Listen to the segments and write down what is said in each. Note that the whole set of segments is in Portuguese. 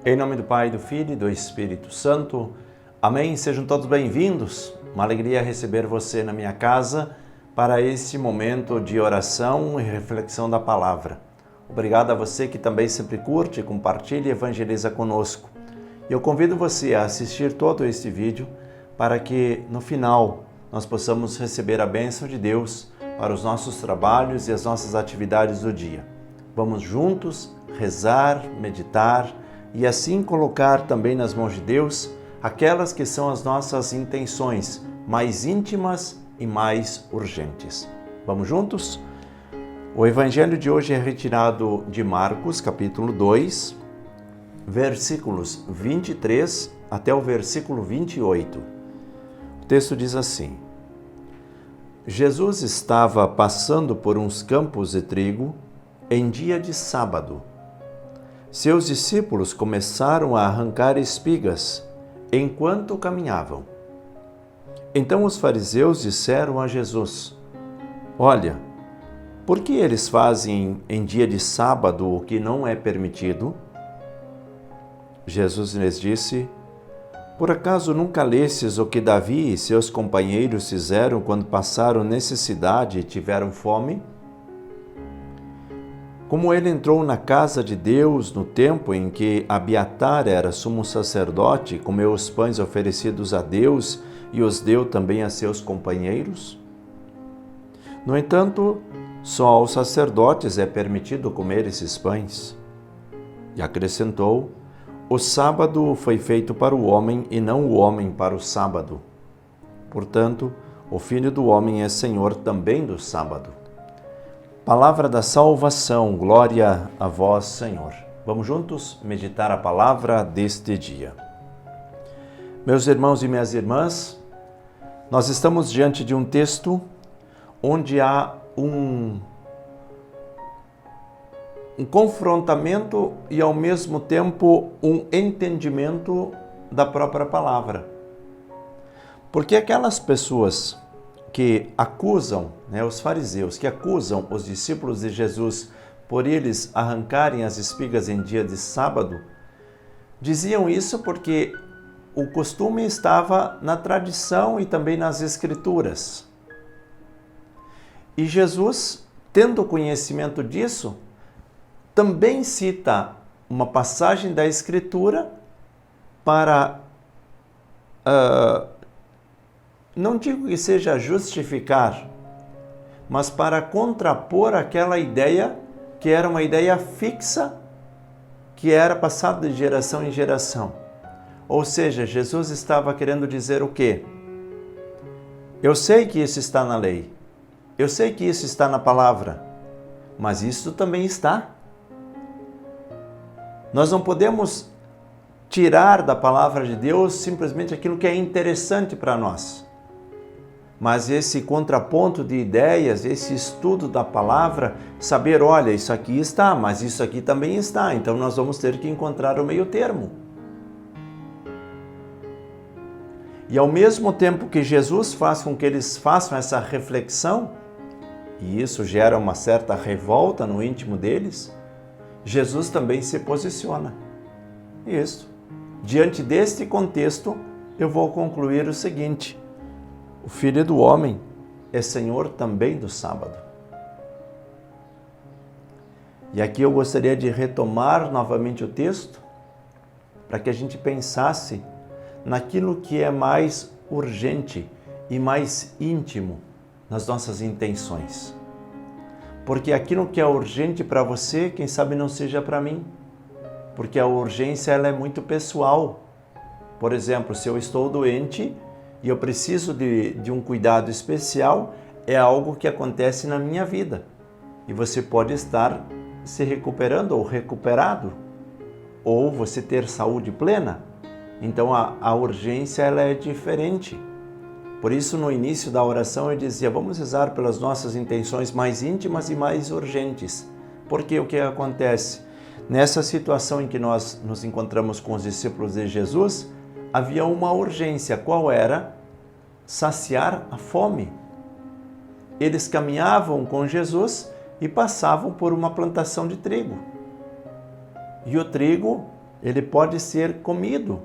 Em nome do Pai, do Filho e do Espírito Santo. Amém. Sejam todos bem-vindos. Uma alegria receber você na minha casa para este momento de oração e reflexão da palavra. Obrigado a você que também sempre curte, compartilha e evangeliza conosco. Eu convido você a assistir todo este vídeo para que no final nós possamos receber a bênção de Deus para os nossos trabalhos e as nossas atividades do dia. Vamos juntos rezar, meditar e assim colocar também nas mãos de Deus aquelas que são as nossas intenções mais íntimas e mais urgentes. Vamos juntos? O evangelho de hoje é retirado de Marcos, capítulo 2, versículos 23 até o versículo 28. O texto diz assim: Jesus estava passando por uns campos de trigo em dia de sábado. Seus discípulos começaram a arrancar espigas enquanto caminhavam. Então os fariseus disseram a Jesus: Olha, por que eles fazem em dia de sábado o que não é permitido? Jesus lhes disse: Por acaso nunca lestes o que Davi e seus companheiros fizeram quando passaram necessidade e tiveram fome? Como ele entrou na casa de Deus no tempo em que Abiatar era sumo sacerdote, comeu os pães oferecidos a Deus e os deu também a seus companheiros? No entanto, só aos sacerdotes é permitido comer esses pães. E acrescentou: O sábado foi feito para o homem e não o homem para o sábado. Portanto, o Filho do Homem é Senhor também do sábado. Palavra da salvação, glória a vós, Senhor. Vamos juntos meditar a palavra deste dia. Meus irmãos e minhas irmãs, nós estamos diante de um texto onde há um confrontamento e ao mesmo tempo um entendimento da própria palavra. Porque aquelas pessoas que acusam, os fariseus, que acusam os discípulos de Jesus por eles arrancarem as espigas em dia de sábado, diziam isso porque o costume estava na tradição e também nas escrituras. E Jesus, tendo conhecimento disso, também cita uma passagem da escritura para não digo que seja justificar, mas para contrapor aquela ideia que era uma ideia fixa, que era passada de geração em geração. Ou seja, Jesus estava querendo dizer o quê? Eu sei que isso está na lei, eu sei que isso está na palavra, mas isso também está. Nós não podemos tirar da palavra de Deus simplesmente aquilo que é interessante para nós. Mas esse contraponto de ideias, esse estudo da palavra, saber, olha, isso aqui está, mas isso aqui também está, então nós vamos ter que encontrar o meio termo. E ao mesmo tempo que Jesus faz com que eles façam essa reflexão, e isso gera uma certa revolta no íntimo deles, Jesus também se posiciona. Isso. Diante deste contexto, eu vou concluir o seguinte: o Filho do Homem é Senhor também do sábado. E aqui eu gostaria de retomar novamente o texto para que a gente pensasse naquilo que é mais urgente e mais íntimo nas nossas intenções. Porque aquilo que é urgente para você, quem sabe não seja para mim. Porque a urgência ela é muito pessoal. Por exemplo, se eu estou doente e eu preciso de um cuidado especial, é algo que acontece na minha vida. E você pode estar se recuperando ou recuperado, ou você ter saúde plena. Então a urgência ela é diferente. Por isso, no início da oração eu dizia, vamos rezar pelas nossas intenções mais íntimas e mais urgentes. Porque o que acontece? Nessa situação em que nós nos encontramos com os discípulos de Jesus, havia uma urgência. Qual era? Saciar a fome. Eles caminhavam com Jesus e passavam por uma plantação de trigo. E o trigo ele pode ser comido.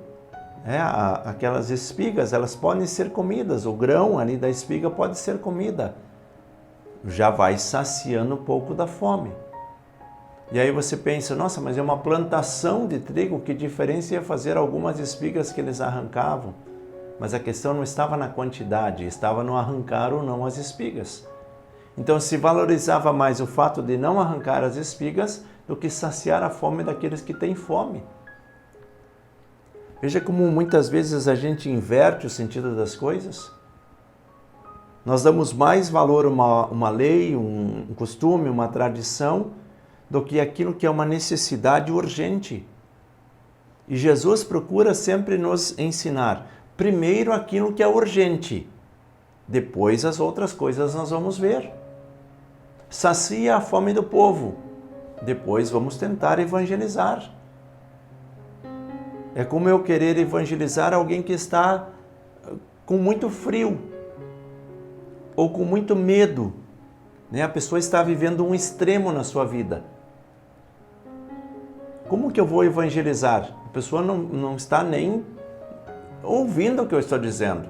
Aquelas espigas, elas podem ser comidas, o grão ali da espiga pode ser comida. Já vai saciando um pouco da fome. E aí você pensa, nossa, mas é uma plantação de trigo, que diferença ia fazer algumas espigas que eles arrancavam? Mas a questão não estava na quantidade, estava no arrancar ou não as espigas. Então se valorizava mais o fato de não arrancar as espigas do que saciar a fome daqueles que têm fome. Veja como muitas vezes a gente inverte o sentido das coisas. Nós damos mais valor a uma lei, um costume, uma tradição, do que aquilo que é uma necessidade urgente. E Jesus procura sempre nos ensinar, primeiro aquilo que é urgente, depois as outras coisas nós vamos ver. Sacia a fome do povo, depois vamos tentar evangelizar. É como eu querer evangelizar alguém que está com muito frio ou com muito medo, né? A pessoa está vivendo um extremo na sua vida. Como que eu vou evangelizar? A pessoa não está nem ouvindo o que eu estou dizendo.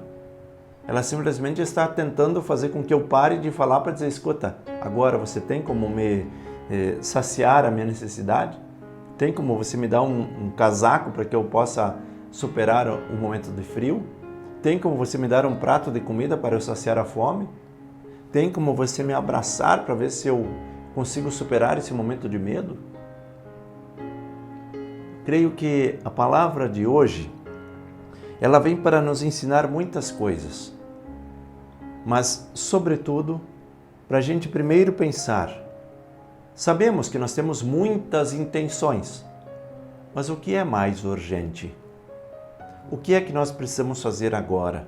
Ela simplesmente está tentando fazer com que eu pare de falar para dizer, escuta, agora você tem como me saciar a minha necessidade? Tem como você me dar um casaco para que eu possa superar o momento de frio? Tem como você me dar um prato de comida para eu saciar a fome? Tem como você me abraçar para ver se eu consigo superar esse momento de medo? Creio que a palavra de hoje, ela vem para nos ensinar muitas coisas, mas, sobretudo, para a gente primeiro pensar. Sabemos que nós temos muitas intenções, mas o que é mais urgente? O que é que nós precisamos fazer agora?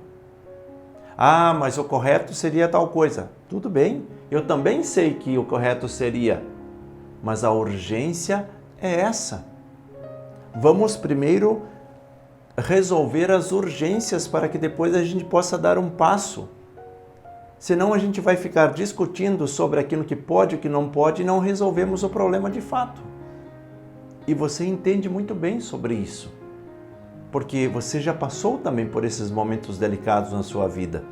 Ah, mas o correto seria tal coisa. Tudo bem, eu também sei que o correto seria, mas a urgência é essa. Vamos primeiro resolver as urgências para que depois a gente possa dar um passo. Senão a gente vai ficar discutindo sobre aquilo que pode e o que não pode e não resolvemos o problema de fato. E você entende muito bem sobre isso, porque você já passou também por esses momentos delicados na sua vida,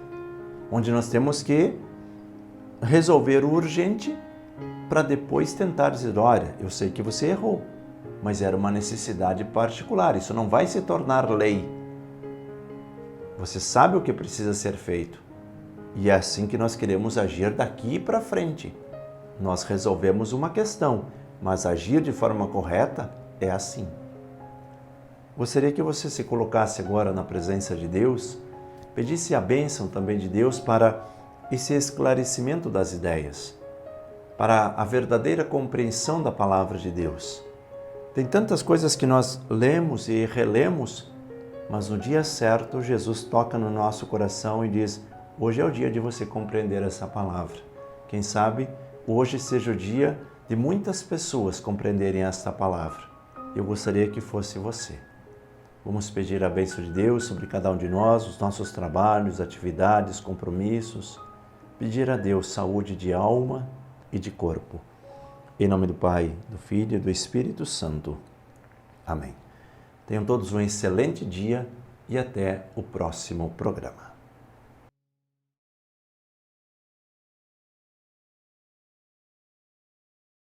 onde nós temos que resolver o urgente para depois tentar dizer, olha, eu sei que você errou, mas era uma necessidade particular, isso não vai se tornar lei. Você sabe o que precisa ser feito. E é assim que nós queremos agir daqui para frente. Nós resolvemos uma questão, mas agir de forma correta é assim. Gostaria que você se colocasse agora na presença de Deus, pedisse a bênção também de Deus para esse esclarecimento das ideias, para a verdadeira compreensão da palavra de Deus. Tem tantas coisas que nós lemos e relemos, mas no dia certo Jesus toca no nosso coração e diz, hoje é o dia de você compreender essa palavra. Quem sabe hoje seja o dia de muitas pessoas compreenderem esta palavra. Eu gostaria que fosse você. Vamos pedir a bênção de Deus sobre cada um de nós, os nossos trabalhos, atividades, compromissos. Pedir a Deus saúde de alma e de corpo. Em nome do Pai, do Filho e do Espírito Santo. Amém. Tenham todos um excelente dia e até o próximo programa.